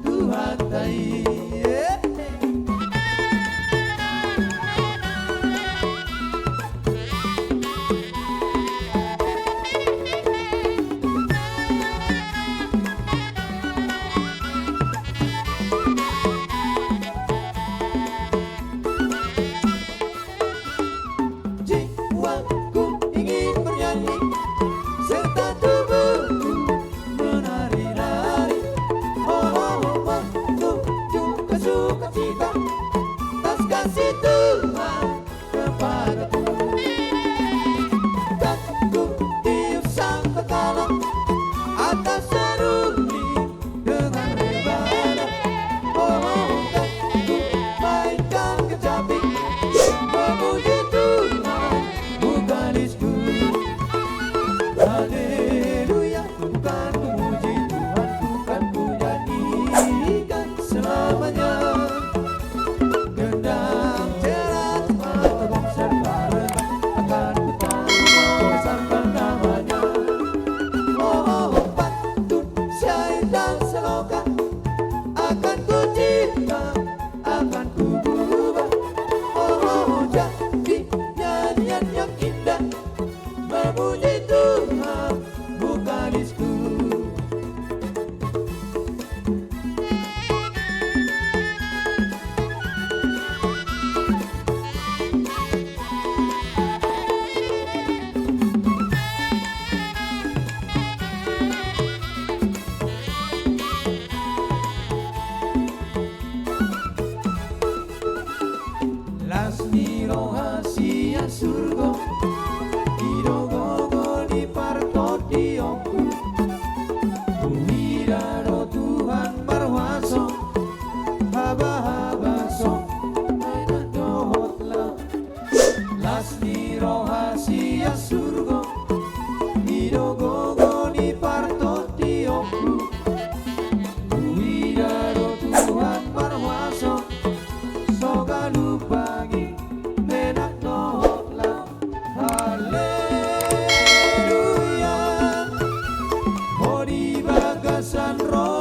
Tuhan tai. Jiwaku ingin bernyanyi serta tubuhku menari-nari. Oh, menuju ke sukacita atas kasih Tuhan kepadaku. Dan ku tiup sangkakala atas seruni dengan rebana. Oh, dan ku mainkan kecapi memuji Tuhan vokalisku. Haleluya, bukan memuji Tuhan, bukan ku nyanyikan selamanya. Gendang jerat mata konser barengan akan ku membesarkan namanya. Oh, pantun, syair dan slogan akan ku cipta, akan ku ubah. Oh, jadi nyanyian yang indah memuji Tuhan vokalisku. Lasmi rahasia surga idogogo di parto diomku. Widaro Tuhan berwaso haba-haba sok enak dohotlah. Lasmi rahasia surga idogogo di parto diomku. Widaro Tuhan berwaso soga lupangi menak dohotlah. Haleluya, oh di bagasan roh